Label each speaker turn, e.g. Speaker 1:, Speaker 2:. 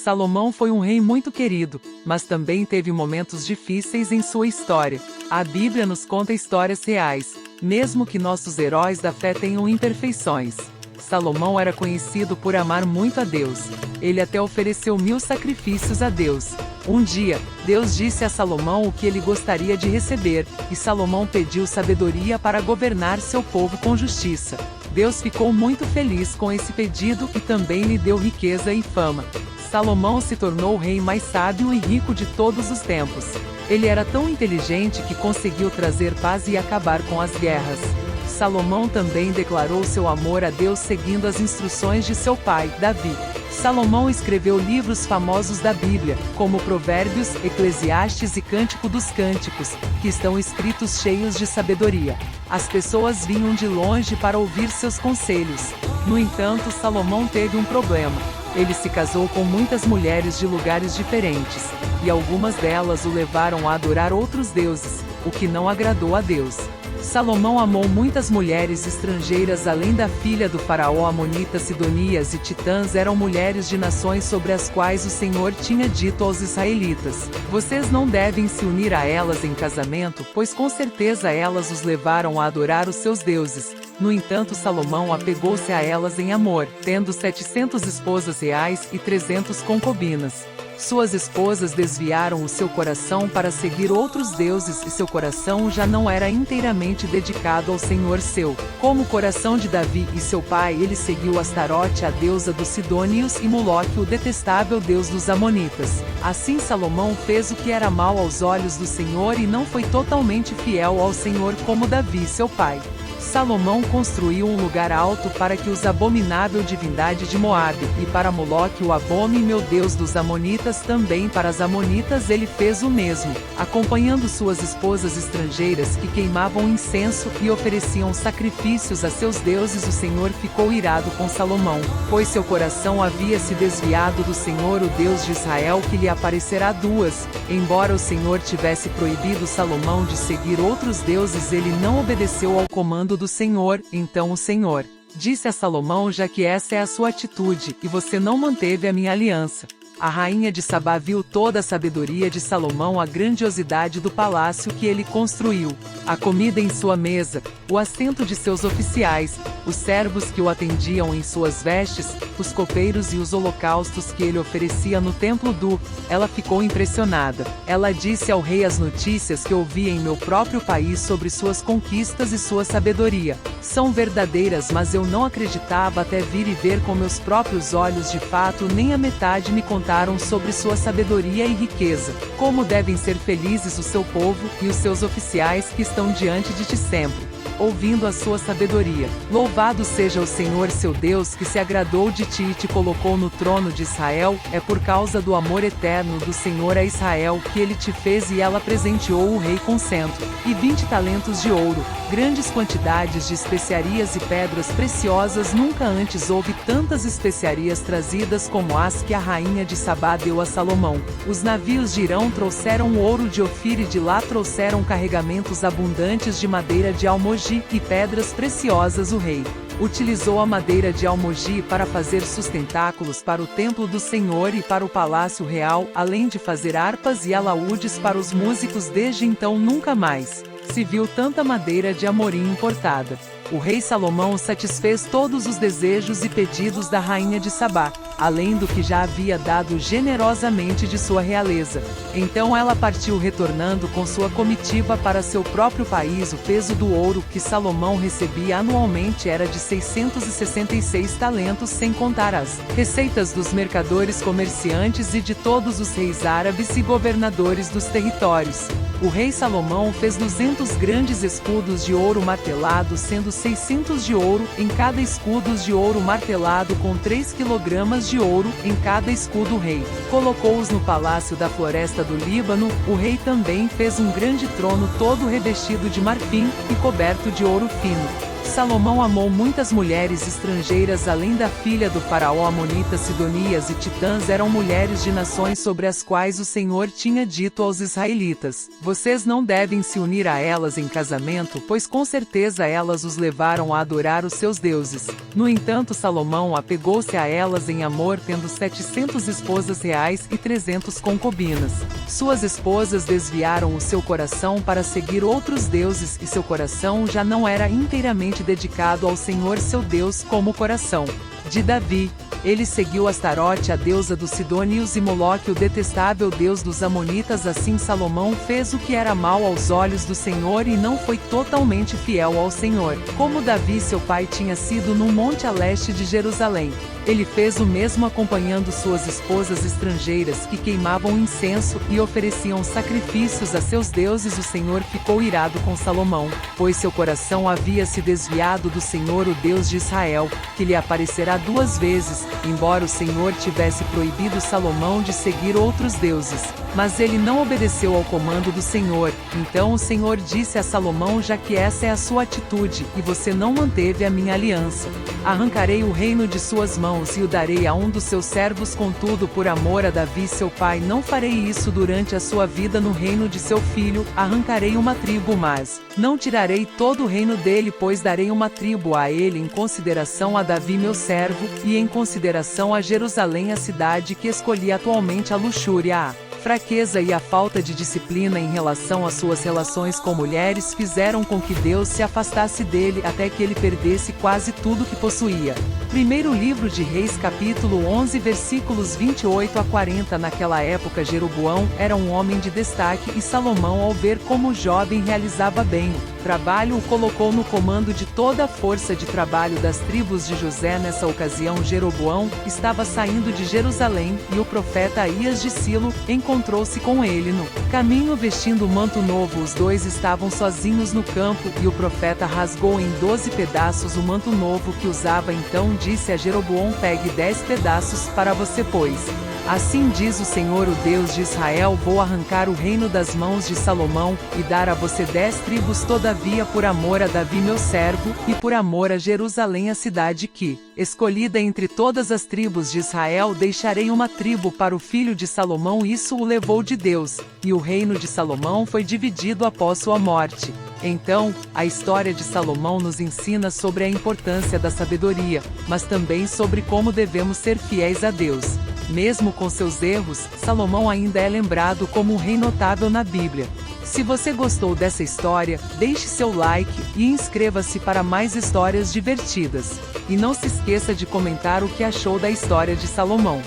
Speaker 1: Salomão foi um rei muito querido, mas também teve momentos difíceis em sua história. A Bíblia nos conta histórias reais, mesmo que nossos heróis da fé tenham imperfeições. Salomão era conhecido por amar muito a Deus. Ele até ofereceu 1000 sacrifícios a Deus. Um dia, Deus disse a Salomão o que ele gostaria de receber, e Salomão pediu sabedoria para governar seu povo com justiça. Deus ficou muito feliz com esse pedido e também lhe deu riqueza e fama. Salomão se tornou o rei mais sábio e rico de todos os tempos. Ele era tão inteligente que conseguiu trazer paz e acabar com as guerras. Salomão também declarou seu amor a Deus seguindo as instruções de seu pai, Davi. Salomão escreveu livros famosos da Bíblia, como Provérbios, Eclesiastes e Cântico dos Cânticos, que estão escritos cheios de sabedoria. As pessoas vinham de longe para ouvir seus conselhos. No entanto, Salomão teve um problema. Ele se casou com muitas mulheres de lugares diferentes, e algumas delas o levaram a adorar outros deuses, o que não agradou a Deus. Salomão amou muitas mulheres estrangeiras além da filha do faraó amonita. Sidonias e Titãs eram mulheres de nações sobre as quais o Senhor tinha dito aos israelitas: vocês não devem se unir a elas em casamento, pois com certeza elas os levaram a adorar os seus deuses. No entanto, Salomão apegou-se a elas em amor, tendo 700 esposas reais e 300 concubinas. Suas esposas desviaram o seu coração para seguir outros deuses e seu coração já não era inteiramente dedicado ao Senhor seu. Como o coração de Davi e seu pai, ele seguiu Astarote, a deusa dos Sidônios, e Moloque, o detestável deus dos Amonitas. Assim Salomão fez o que era mal aos olhos do Senhor e não foi totalmente fiel ao Senhor como Davi, seu pai. Salomão construiu um lugar alto para que os abominável divindade de Moabe, e para Moloque o abominável deus dos Amonitas, também para as Amonitas ele fez o mesmo, acompanhando suas esposas estrangeiras que queimavam incenso e ofereciam sacrifícios a seus deuses. O Senhor ficou irado com Salomão, pois seu coração havia se desviado do Senhor, o Deus de Israel, que lhe aparecerá duas. Embora o Senhor tivesse proibido Salomão de seguir outros deuses, ele não obedeceu ao comando do Senhor. Então o Senhor disse a Salomão: já que essa é a sua atitude, e você não manteve a minha aliança. A rainha de Sabá viu toda a sabedoria de Salomão, a grandiosidade do palácio que ele construiu, a comida em sua mesa, o assento de seus oficiais, os servos que o atendiam em suas vestes, os copeiros e os holocaustos que ele oferecia no templo do. Ela ficou impressionada. Ela disse ao rei as notícias que ouvia em meu próprio país sobre suas conquistas e sua sabedoria. São verdadeiras, mas eu não acreditava até vir e ver com meus próprios olhos. De fato, nem a metade me contaram sobre sua sabedoria e riqueza. Como devem ser felizes o seu povo e os seus oficiais que estão diante de ti sempre, ouvindo a sua sabedoria. Louvado seja o Senhor seu Deus, que se agradou de ti e te colocou no trono de Israel. É por causa do amor eterno do Senhor a Israel que ele te fez. E ela presenteou o rei com 120 talentos de ouro, grandes quantidades de especiarias e pedras preciosas. Nunca antes houve tantas especiarias trazidas como as que a rainha de Sabá deu a Salomão. Os navios de Irão trouxeram ouro de Ofir, e de lá trouxeram carregamentos abundantes de madeira de almogi e pedras preciosas. O rei utilizou a madeira de almogi para fazer sustentáculos para o templo do Senhor e para o palácio real, além de fazer harpas e alaúdes para os músicos. Desde então nunca mais se viu tanta madeira de amorim importada. O rei Salomão satisfez todos os desejos e pedidos da rainha de Sabá, além do que já havia dado generosamente de sua realeza. Então ela partiu, retornando com sua comitiva para seu próprio país. O peso do ouro que Salomão recebia anualmente era de 666 talentos, sem contar as receitas dos mercadores, comerciantes e de todos os reis árabes e governadores dos territórios. O rei Salomão fez 200 grandes escudos de ouro martelado, sendo 600 de ouro em cada escudo de ouro martelado, com 3 quilogramas de ouro em cada escudo. O rei colocou-os no palácio da floresta do Líbano. O rei também fez um grande trono todo revestido de marfim e coberto de ouro fino. Salomão amou muitas mulheres estrangeiras além da filha do faraó amonita. Sidonias e Titãs eram mulheres de nações sobre as quais o Senhor tinha dito aos israelitas: vocês não devem se unir a elas em casamento, pois com certeza elas os levaram a adorar os seus deuses. No entanto, Salomão apegou-se a elas em amor, tendo 700 esposas reais e 300 concubinas. Suas esposas desviaram o seu coração para seguir outros deuses e seu coração já não era inteiramente dedicado ao Senhor seu Deus como o coração de Davi. Ele seguiu Astarote, a deusa dos sidônios, e Moloque, o detestável deus dos amonitas. Assim Salomão fez o que era mal aos olhos do Senhor e não foi totalmente fiel ao Senhor, como Davi seu pai tinha sido no monte a leste de Jerusalém. Ele fez o mesmo acompanhando suas esposas estrangeiras que queimavam incenso e ofereciam sacrifícios a seus deuses. O Senhor ficou irado com Salomão, pois seu coração havia se desviado do Senhor, o Deus de Israel, que lhe aparecerá 2 vezes, embora o Senhor tivesse proibido Salomão de seguir outros deuses. Mas ele não obedeceu ao comando do Senhor. Então o Senhor disse a Salomão: já que essa é a sua atitude, e você não manteve a minha aliança, arrancarei o reino de suas mãos e o darei a um dos seus servos. Contudo, por amor a Davi seu pai, não farei isso durante a sua vida. No reino de seu filho, arrancarei uma tribo, mas não tirarei todo o reino dele, pois darei uma tribo a ele em consideração a Davi meu servo, e em consideração a Jerusalém, a cidade que escolhi. Atualmente a luxúria, a fraqueza e a falta de disciplina em relação às suas relações com mulheres fizeram com que Deus se afastasse dele até que ele perdesse quase tudo que possuía. Primeiro livro de Reis, capítulo 11, versículos 28 a 40. Naquela época Jeroboão era um homem de destaque, e Salomão, ao ver como o jovem realizava bem o trabalho, o colocou no comando de toda a força de trabalho das tribos de José. Nessa ocasião Jeroboão estava saindo de Jerusalém, e o profeta Aías de Silo encontrou-se com ele no caminho vestindo um manto novo. Os dois estavam sozinhos no campo, e o profeta rasgou em 12 pedaços o manto novo que usava. Então disse a Jeroboão: pegue 10 pedaços para você, pois assim diz o Senhor, o Deus de Israel: vou arrancar o reino das mãos de Salomão, e dar a você 10 tribos. Todavia, por amor a Davi meu servo, e por amor a Jerusalém, a cidade que escolhida entre todas as tribos de Israel, deixarei uma tribo para o filho de Salomão. Isso o levou de Deus, e o reino de Salomão foi dividido após sua morte. Então, a história de Salomão nos ensina sobre a importância da sabedoria, mas também sobre como devemos ser fiéis a Deus. Mesmo com seus erros, Salomão ainda é lembrado como um rei notável na Bíblia. Se você gostou dessa história, deixe seu like e inscreva-se para mais histórias divertidas. E não se esqueça de comentar o que achou da história de Salomão.